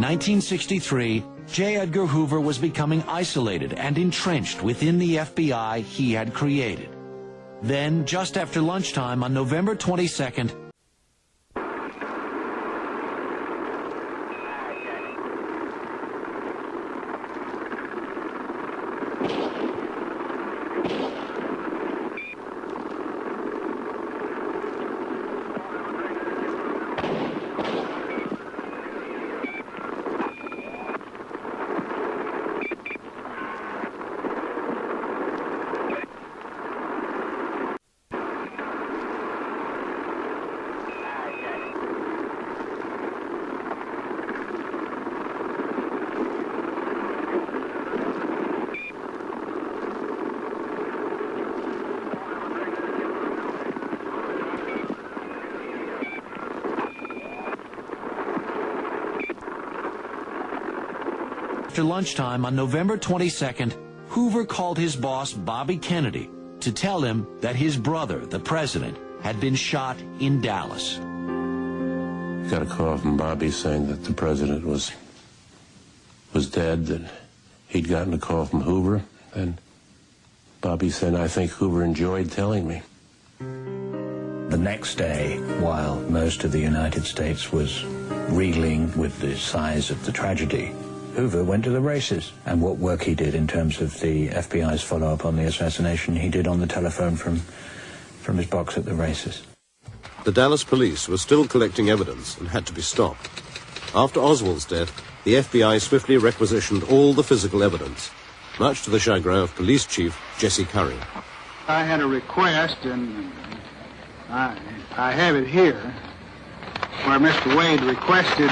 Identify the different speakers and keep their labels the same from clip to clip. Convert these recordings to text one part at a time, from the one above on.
Speaker 1: 1963, J. Edgar Hoover was becoming isolated and entrenched within the FBI he had created. Then, just after lunchtime on November 22nd, Hoover called his boss, Bobby Kennedy, to tell him that his brother, the president, had been shot in Dallas.
Speaker 2: Got a call from Bobby saying that the president was dead, that he'd gotten a call from Hoover, and Bobby said, I think Hoover enjoyed telling me.
Speaker 3: The next day, while most of the United States was reeling with the size of the tragedy, Hoover went to the races, and what work he did in terms of the FBI's follow-up on the assassination, he did on the telephone from his box at the races.
Speaker 4: The Dallas police were still collecting evidence and had to be stopped. After Oswald's death, the FBI swiftly requisitioned all the physical evidence, much to the chagrin of Police Chief Jesse Curry.
Speaker 5: I had a request, and I have it here, where Mr. Wade requested...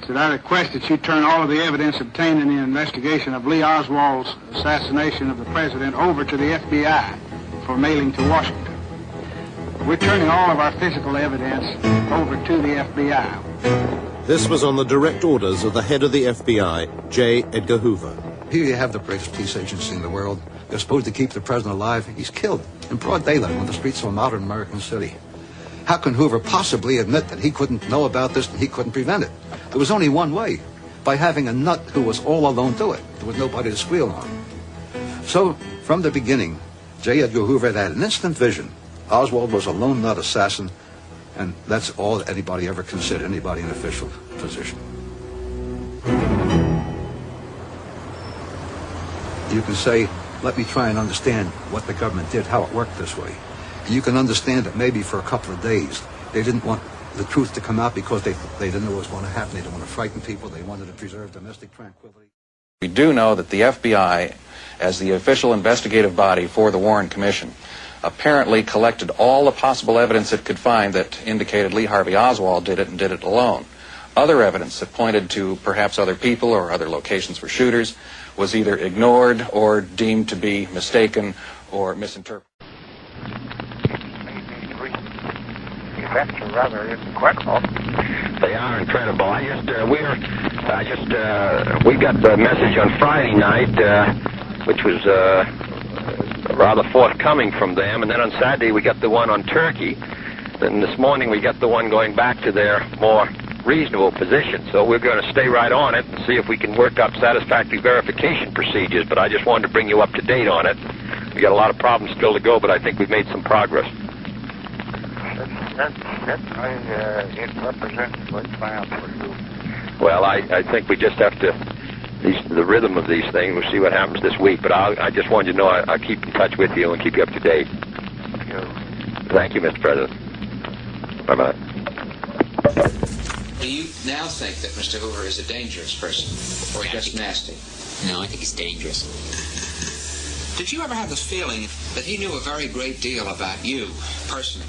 Speaker 5: said, I request that you turn all of the evidence obtained in the investigation of Lee Oswald's assassination of the president over to the FBI for mailing to Washington. We're turning all of our physical evidence over to the FBI.
Speaker 4: This was on the direct orders of the head of the FBI, J. Edgar Hoover.
Speaker 6: Here you have the greatest police agency in the world. They're supposed to keep the president alive. He's killed in broad daylight on the streets of a modern American city. How can Hoover possibly admit that he couldn't know about this and he couldn't prevent it? There was only one way, by having a nut who was all alone do it. There was nobody to squeal on. So, from the beginning, J. Edgar Hoover had an instant vision. Oswald was a lone nut assassin, and that's all that anybody ever considered, anybody in official position. You can say, let me try and understand what the government did, how it worked this way. And you can understand that maybe for a couple of days, they didn't want the truth to come out because they didn't know what was going to happen. They didn't want to frighten people. They wanted to preserve domestic tranquility.
Speaker 7: We do know that the FBI, as the official investigative body for the Warren Commission, apparently collected all the possible evidence it could find that indicated Lee Harvey Oswald did it and did it alone. Other evidence that pointed to perhaps other people or other locations for shooters was either ignored or deemed to be mistaken or misinterpreted.
Speaker 8: Events are rather incredible. They are incredible. We got the message on Friday night, which was rather forthcoming from them, and then on Saturday we got the one on Turkey. Then this morning we got the one going back to their more reasonable position. So we're going to stay right on it and see if we can work up satisfactory verification procedures. But I just wanted to bring you up to date on it. We got a lot of problems still to go, but I think we've made some progress.
Speaker 5: It represents what trial for you.
Speaker 8: Well, I think we just have to, the rhythm of these things, we'll see what happens this week. But I just wanted you to know I'll keep in touch with you and keep you up to date. Thank you, Mr. President. Bye-bye.
Speaker 9: Do you now think that Mr. Hoover is a dangerous person, or just nasty?
Speaker 10: No, I think he's dangerous.
Speaker 9: Did you ever have the feeling that he knew a very great deal about you, personally?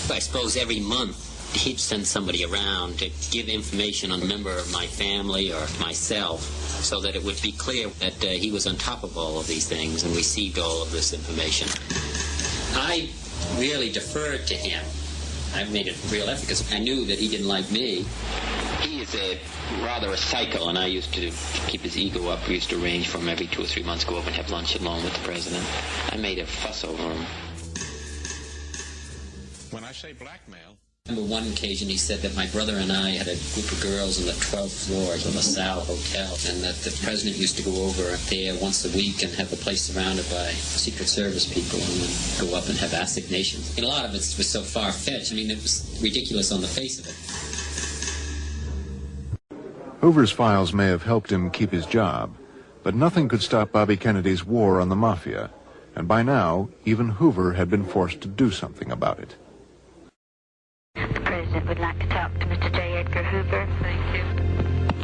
Speaker 10: I suppose every month he'd send somebody around to give information on a member of my family or myself, so that it would be clear that he was on top of all of these things and received all of this information. I really deferred to him. I made it real effort because I knew that he didn't like me. He is rather a psycho, and I used to keep his ego up. We used to arrange for him every 2 or 3 months, go over and have lunch alone with the president. I made a fuss over him.
Speaker 7: When I say blackmail...
Speaker 10: I remember one occasion he said that my brother and I had a group of girls on the 12th floor of the LaSalle Hotel, and that the president used to go over there once a week and have the place surrounded by Secret Service people and then go up and have assignations. And a lot of it was so far-fetched. I mean, it was ridiculous on the face of it.
Speaker 11: Hoover's files may have helped him keep his job, but nothing could stop Bobby Kennedy's war on the mafia, and by now, even Hoover had been forced to do something about it.
Speaker 12: The President would like to talk to Mr. J. Edgar Hoover. Thank you.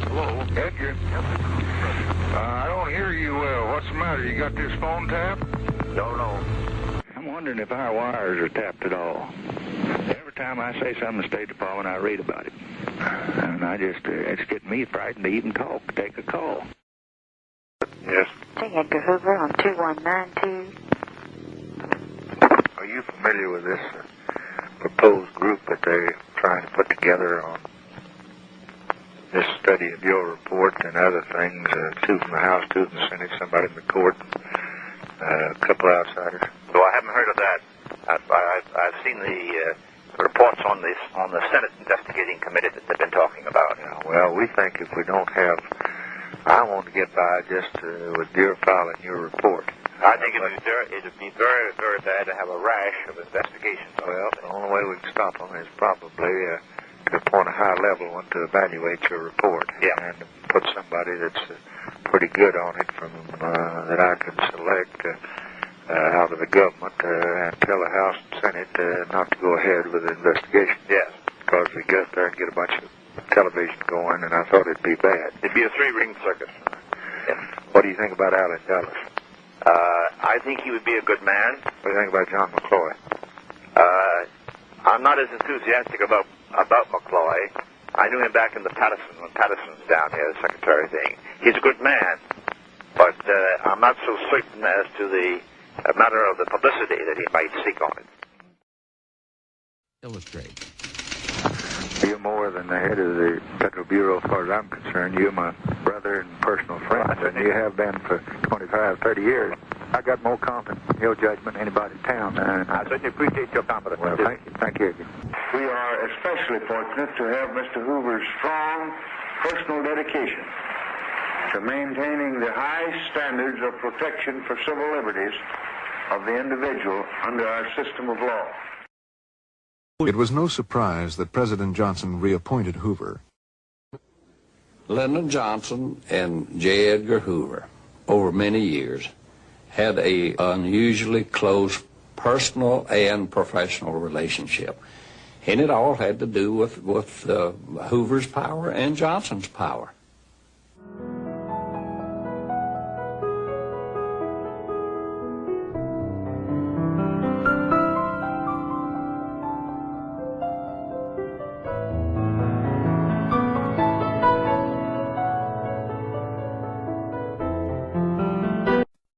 Speaker 13: Hello, Edgar. I don't hear you well. What's the matter? You got this phone tapped? No. I'm wondering if our wires are tapped at all. Every time I say something to the State Department, I read about it. And it's getting me frightened to even talk, take a call. Yes.
Speaker 12: J. Edgar Hoover on 2192.
Speaker 13: Are you familiar with this proposed group that they're trying to put together on this study of your report and other things? Two from the House, two from the Senate, somebody in the court, a couple outsiders.
Speaker 14: So I haven't heard of that. I've seen the reports on the Senate investigating committee that they've been talking about.
Speaker 13: Yeah, well, we think if we don't have, I want to get by just with your file and your report.
Speaker 14: I think it'd be very, very bad to have a rash of investigations.
Speaker 13: Well, the only way we can stop them is probably to appoint a high-level one to evaluate your report.
Speaker 14: Yeah.
Speaker 13: And put somebody that's pretty good on it from that I can select out of the government and tell the House and Senate not to go ahead with the investigation.
Speaker 14: Yes.
Speaker 13: Because we get there and get a bunch of television going, and I thought it'd be bad.
Speaker 14: It'd be a three-ring circus.
Speaker 13: Yeah. What do you think about Allen Dulles?
Speaker 14: I think he would be a good man.
Speaker 13: What do you think about John McCloy?
Speaker 14: I'm not as enthusiastic about McCloy. I knew him back in when Patterson's down here, the secretary thing. He's a good man, but I'm not so certain as to the matter of the publicity that he might seek on it.
Speaker 1: Illustrate.
Speaker 13: You're more than the head of the Federal Bureau, as far as I'm concerned. You're my brother and personal friend, and you have been for 25, 30 years. I got more confidence in your judgment than anybody in town. And
Speaker 14: I certainly appreciate your confidence.
Speaker 13: Well, thank you.
Speaker 15: We are especially fortunate to have Mr. Hoover's strong personal dedication to maintaining the high standards of protection for civil liberties of the individual under our system of law.
Speaker 11: It was no surprise that President Johnson reappointed Hoover.
Speaker 2: Lyndon Johnson and J. Edgar Hoover, over many years, had an unusually close personal and professional relationship. And it all had to do with Hoover's power and Johnson's power.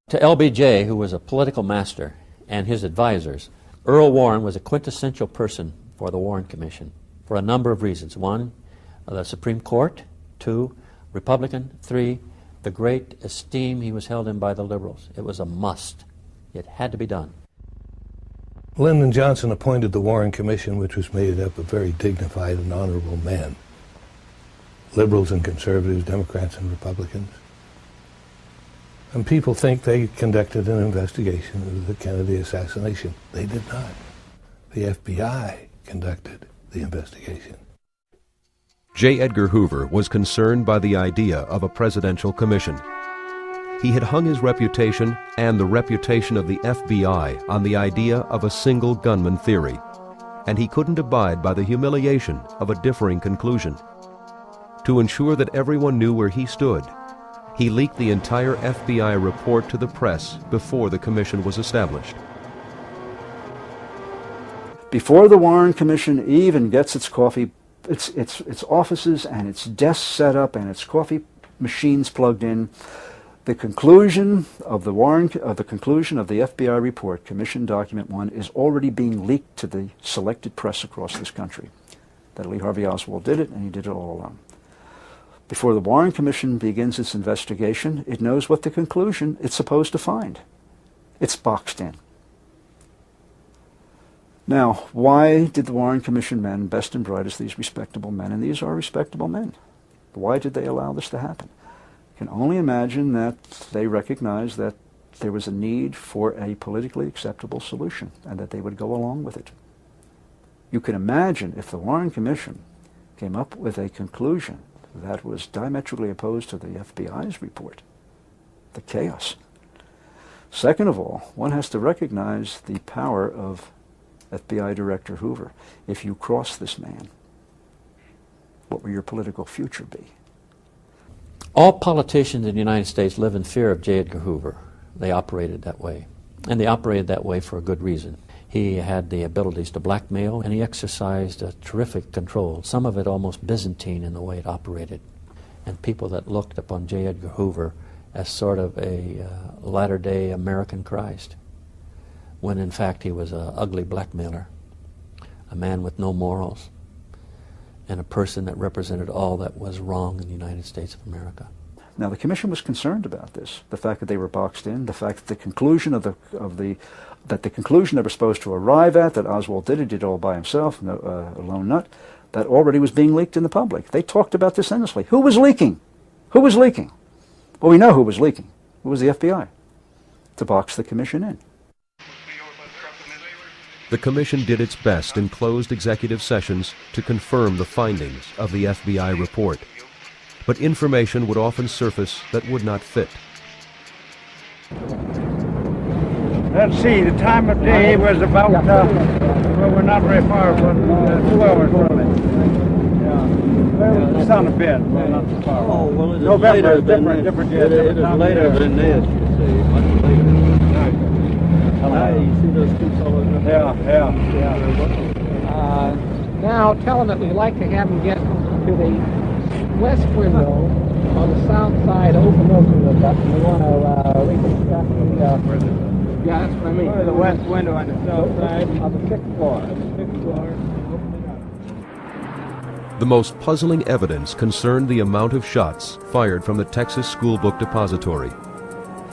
Speaker 16: To LBJ, who was a political master, and his advisors, Earl Warren was a quintessential person for the Warren Commission for a number of reasons. One, the Supreme Court. Two, Republican. Three, the great esteem he was held in by the liberals. It was a must. It had to be done.
Speaker 17: Lyndon Johnson appointed the Warren Commission, which was made up of very dignified and honorable men. Liberals and conservatives, Democrats and Republicans. And people think they conducted an investigation of the Kennedy assassination. They did not. The FBI conducted the investigation.
Speaker 18: J. Edgar Hoover was concerned by the idea of a presidential commission. He had hung his reputation and the reputation of the FBI on the idea of a single gunman theory, and he couldn't abide by the humiliation of a differing conclusion. To ensure that everyone knew where he stood, he leaked the entire FBI report to the press before the commission was established.
Speaker 19: Before the Warren Commission even gets its offices and its desks set up and its coffee machines plugged in, the conclusion of the FBI report, Commission Document 1, is already being leaked to the selected press across this country. That Lee Harvey Oswald did it, and he did it all alone. Before the Warren Commission begins its investigation, it knows what the conclusion it's supposed to find. It's boxed in. Now, why did the Warren Commission men, best and brightest, these respectable men, and these are respectable men, why did they allow this to happen? I can only imagine that they recognized that there was a need for a politically acceptable solution and that they would go along with it. You can imagine if the Warren Commission came up with a conclusion that was diametrically opposed to the FBI's report, the chaos. Second of all, one has to recognize the power of FBI Director Hoover. If you cross this man, what will your political future be?
Speaker 16: All politicians in the United States live in fear of J. Edgar Hoover. They operated that way. And they operated that way for a good reason. He had the abilities to blackmail, and he exercised a terrific control, some of it almost Byzantine in the way it operated. And people that looked upon J. Edgar Hoover as sort of a latter-day American Christ, when in fact he was an ugly blackmailer, a man with no morals, and a person that represented all that was wrong in the United States of America.
Speaker 19: Now, the Commission was concerned about this, the fact that they were boxed in, the fact that the conclusion that the conclusion they were supposed to arrive at, that Oswald did it all by himself, a lone nut, that already was being leaked in the public. They talked about this endlessly. Who was leaking? Who was leaking? Well, we know who was leaking. It was the FBI, to box the Commission in.
Speaker 18: The Commission did its best in closed executive sessions to confirm the findings of the FBI report. But information would often surface that would not fit.
Speaker 5: Let's see, the time of day was about, well, we're not very far from 2 hours from it. Yeah. The sun a bit, well, not too far. Oh, well, it is November is different years. It is later than this, you see, much later. You see those two fellows? Yeah.
Speaker 20: Now tell them that we'd like to have them get to the west window on the south side overlooking the duct. We want to reconstruct the... Yeah, that's what I mean. The west window on the south side of the 6th floor.
Speaker 18: The most puzzling evidence concerned the amount of shots fired from the Texas School Book Depository.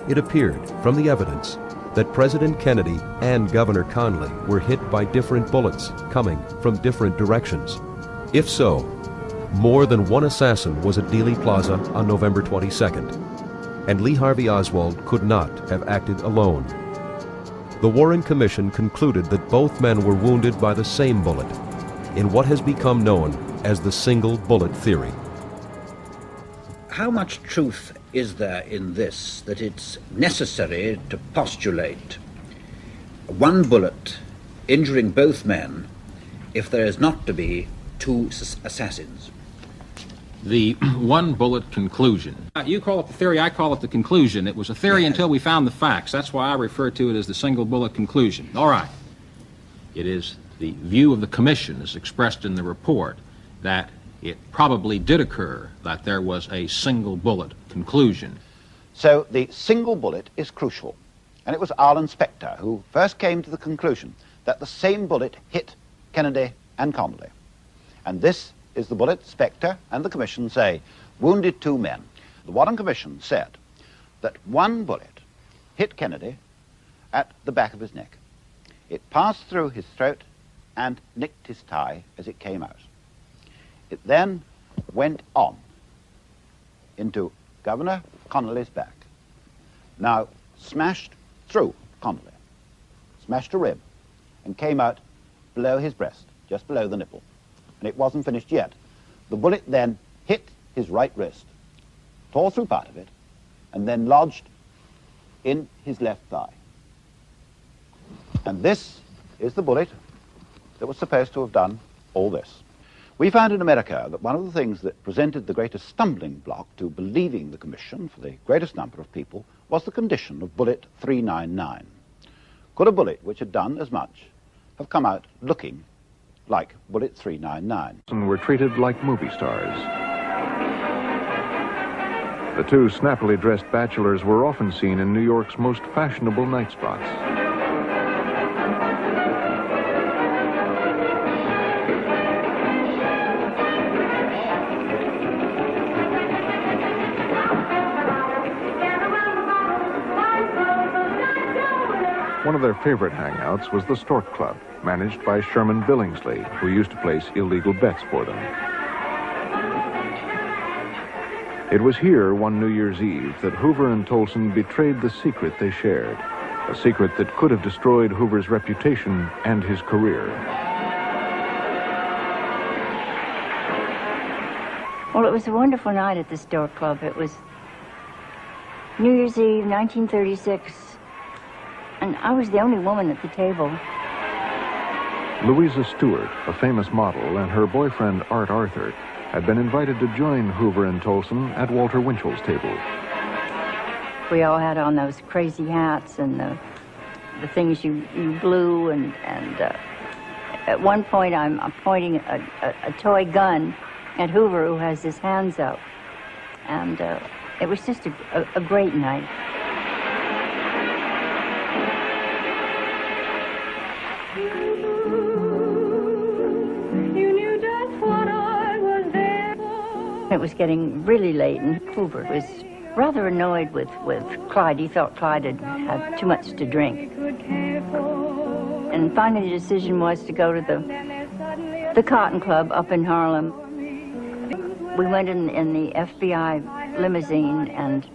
Speaker 18: It appeared from the evidence that President Kennedy and Governor Conley were hit by different bullets coming from different directions. If so, more than one assassin was at Dealey Plaza on November 22nd, and Lee Harvey Oswald could not have acted alone. The Warren Commission concluded that both men were wounded by the same bullet, in what has become known as the single bullet theory.
Speaker 21: How much truth is there in this, that it's necessary to postulate one bullet injuring both men if there is not to be two assassins?
Speaker 22: The one bullet conclusion. You call it the theory, I call it the conclusion. It was a theory until we found the facts. That's why I refer to it as the single bullet conclusion. All right. It is the view of the Commission as expressed in the report that it probably did occur that there was a single bullet conclusion.
Speaker 23: So the single bullet is crucial. And it was Arlen Specter who first came to the conclusion that the same bullet hit Kennedy and Connolly. And this is the bullet Specter and the Commission say wounded two men. The Warren Commission said that one bullet hit Kennedy at the back of his neck. It passed through his throat and nicked his tie as it came out. It then went on into Governor Connolly's back. Now smashed through Connolly, smashed a rib, and came out below his breast, just below the nipple. And it wasn't finished yet. The bullet then hit his right wrist, tore through part of it, and then lodged in his left thigh. And this is the bullet that was supposed to have done all this. We found in America that one of the things that presented the greatest stumbling block to believing the Commission for the greatest number of people was the condition of bullet 399. Could a bullet which had done as much have come out looking like bullet 399?
Speaker 11: And were treated like movie stars. The two snappily dressed bachelors were often seen in New York's most fashionable night spots. One of their favorite hangouts was the Stork Club, managed by Sherman Billingsley, who used to place illegal bets for them. It was here one New Year's Eve that Hoover and Tolson betrayed the secret they shared, a secret that could have destroyed Hoover's reputation and his career.
Speaker 12: Well, it was a wonderful night at the Stork Club. It was New Year's Eve, 1936, and I was the only woman at the table.
Speaker 11: Louisa Stewart, a famous model, and her boyfriend Art Arthur had been invited to join Hoover and Tolson at Walter Winchell's table.
Speaker 12: We all had on those crazy hats and the things you blew, and at one point I'm pointing a toy gun at Hoover, who has his hands up, and it was just a great night. It was getting really late, and Hoover was rather annoyed with Clyde. He thought Clyde had too much to drink. And finally the decision was to go to the Cotton Club up in Harlem. We went in the FBI limousine, and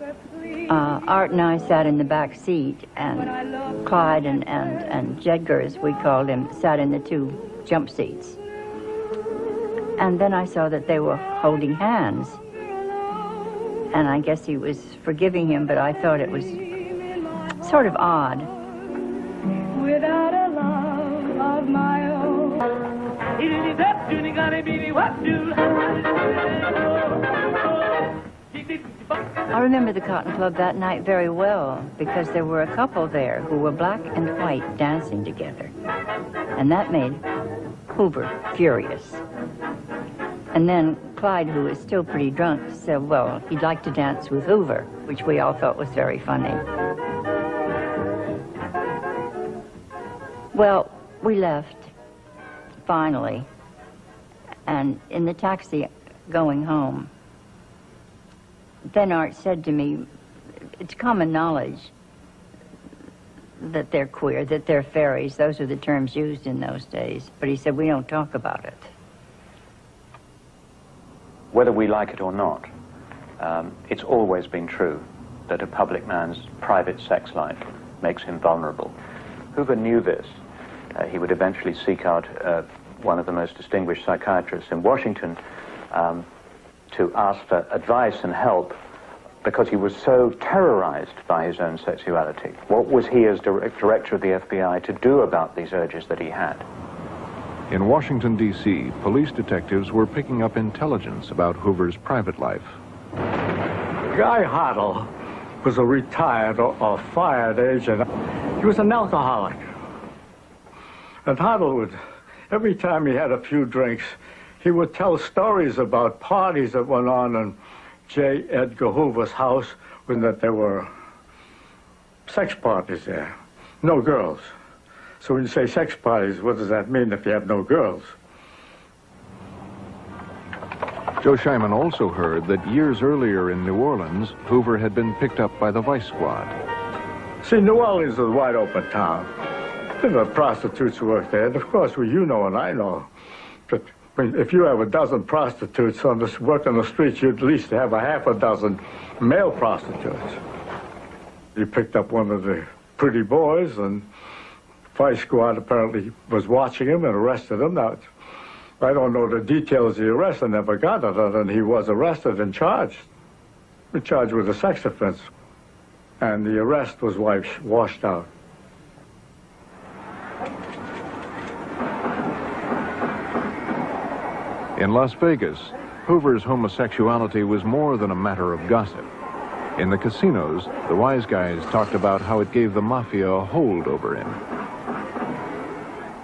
Speaker 12: Art and I sat in the back seat, and Clyde and Jedgar, as we called him, sat in the two jump seats. And then I saw that they were holding hands. And I guess he was forgiving him, but I thought it was sort of odd.
Speaker 3: Without a love of my own,
Speaker 12: I remember the Cotton Club that night very well, because there were a couple there who were black and white dancing together. And that made Hoover furious. And then Clyde, who was still pretty drunk, said, well, he'd like to dance with Hoover, which we all thought was very funny. Well, we left, finally, and in the taxi going home, then Art said to me, it's common knowledge that they're queer, that they're fairies. Those are the terms used in those days. But he said, we don't talk about it.
Speaker 4: Whether we like it or not, it's always been true that a public man's private sex life makes him vulnerable. Hoover knew this. He would eventually seek out one of the most distinguished psychiatrists in Washington to ask for advice and help, because he was so terrorized by his own sexuality. What was he, as director of the FBI, to do about these urges that he had?
Speaker 11: In Washington, D.C., police detectives were picking up intelligence about Hoover's private life.
Speaker 6: Guy Hoddle was a retired or fired agent. He was an alcoholic. And Hoddle would, every time he had a few drinks, he would tell stories about parties that went on in J. Edgar Hoover's house, when that there were sex parties there, no girls. So when you say sex parties, what does that mean if you have no girls?
Speaker 11: Joe Scheiman also heard that years earlier in New Orleans, Hoover had been picked up by the Vice Squad.
Speaker 6: See, New Orleans is a wide open town. There were prostitutes who worked there, and of course, well, you know and I know. But if you have a dozen prostitutes on this work on the streets, you'd at least have a half a dozen male prostitutes. He picked up one of the pretty boys, and Vice Squad apparently was watching him and arrested him. Now, I don't know the details of the arrest. I never got it, other than he was arrested and charged. Charged with a sex offense. And the arrest was washed out.
Speaker 11: In Las Vegas, Hoover's homosexuality was more than a matter of gossip. In the casinos, the wise guys talked about how it gave the mafia a hold over him.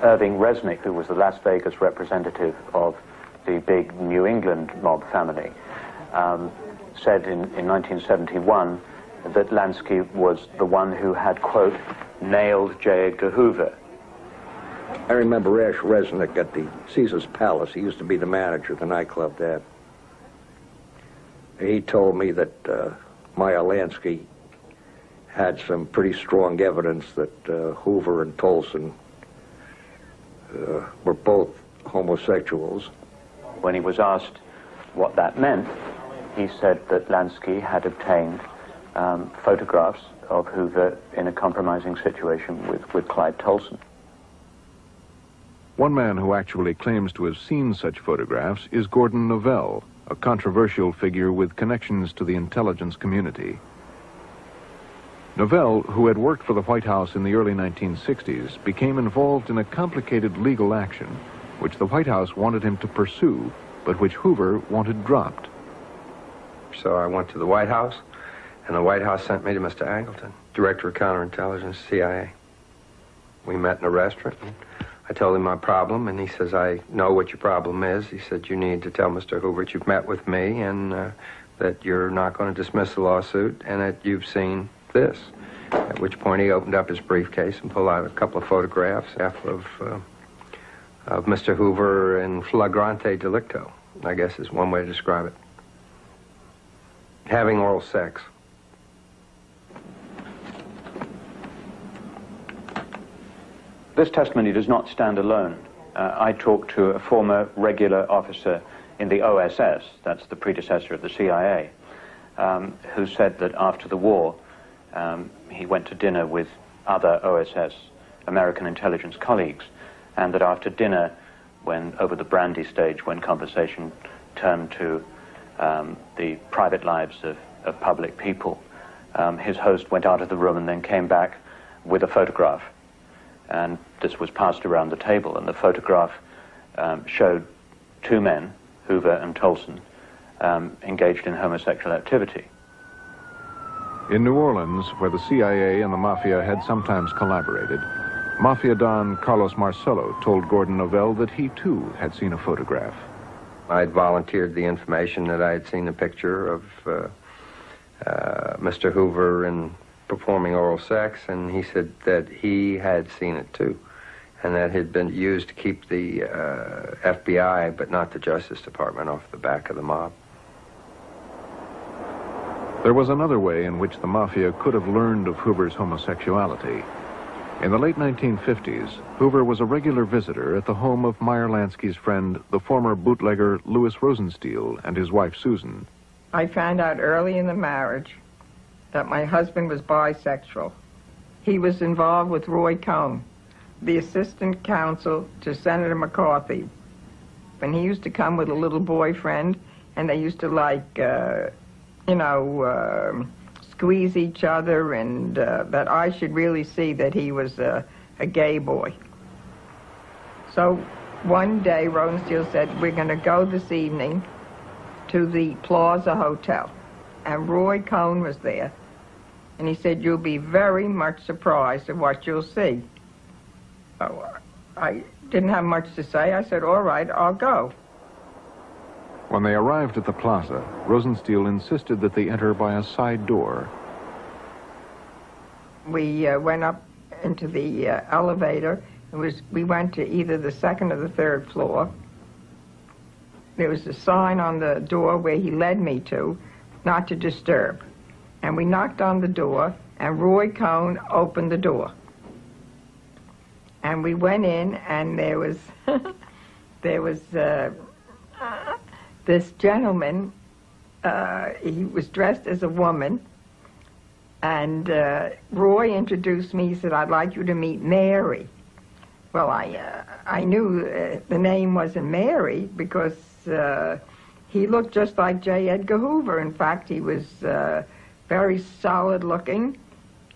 Speaker 4: Irving Resnick, who was the Las Vegas representative of the big New England mob family, said in 1971 that Lansky was the one who had, quote, nailed J. Edgar Hoover.
Speaker 24: I remember Ash Resnick at the Caesar's Palace. He used to be the manager of the nightclub there. He told me that Meyer Lansky had some pretty strong evidence that Hoover and Tolson were both homosexuals.
Speaker 4: When he was asked what that meant, he said that Lansky had obtained photographs of Hoover in a compromising situation with Clyde Tolson.
Speaker 11: One man who actually claims to have seen such photographs is Gordon Novell, a controversial figure with connections to the intelligence community. Novell, who had worked for the White House in the early 1960s, became involved in a complicated legal action which the White House wanted him to pursue, but which Hoover wanted dropped.
Speaker 7: So I went to the White House, and the White House sent me to Mr. Angleton, Director of Counterintelligence, CIA. We met in a restaurant, and I told him my problem, and he says, I know what your problem is. He said, you need to tell Mr. Hoover that you've met with me and that you're not going to dismiss the lawsuit and that you've seen this. At which point he opened up his briefcase and pulled out a couple of photographs of Mr. Hoover in flagrante delicto, I guess is one way to describe it. Having oral sex.
Speaker 4: This testimony does not stand alone. I talked to a former regular officer in the OSS, that's the predecessor of the CIA, who said that after the war, he went to dinner with other OSS American intelligence colleagues, and that after dinner, when over the brandy stage, when conversation turned to the private lives of public people, his host went out of the room and then came back with a photograph. And this was passed around the table, and the photograph showed two men, Hoover and Tolson, engaged in homosexual activity.
Speaker 11: In New Orleans, where the CIA and the Mafia had sometimes collaborated, Mafia Don Carlos Marcello told Gordon Novell that he too had seen a photograph.
Speaker 7: I'd volunteered the information that I had seen a picture of Mr. Hoover in performing oral sex, and he said that he had seen it too, and that had been used to keep the FBI, but not the Justice Department, off the back of the mob.
Speaker 11: There was another way in which the Mafia could have learned of Hoover's homosexuality. In the late 1950s, Hoover was a regular visitor at the home of Meyer Lansky's friend, the former bootlegger Louis Rosenstiel, and his wife Susan.
Speaker 8: I found out early in the marriage that my husband was bisexual. He was involved with Roy Cohn, the assistant counsel to Senator McCarthy. And he used to come with a little boyfriend, and they used to squeeze each other, and that I should really see that he was a gay boy. So one day Rosenstiel said, we're going to go this evening to the Plaza Hotel. And Roy Cohn was there. And he said, you'll be very much surprised at what you'll see. Oh, I didn't have much to say. I said, all right, I'll go.
Speaker 11: When they arrived at the plaza, Rosenstiel insisted that they enter by a side door.
Speaker 8: We went up into the elevator. We went to either the second or the third floor. There was a sign on the door where he led me to, not to disturb. And we knocked on the door, and Roy Cohn opened the door. And we went in, and there was this gentleman. He was dressed as a woman, and Roy introduced me. He said, I'd like you to meet Mary. Well, I knew the name wasn't Mary because he looked just like J. Edgar Hoover. In fact, he was very solid looking,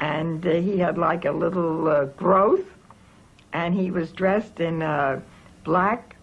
Speaker 8: and he had like a little growth, and he was dressed in black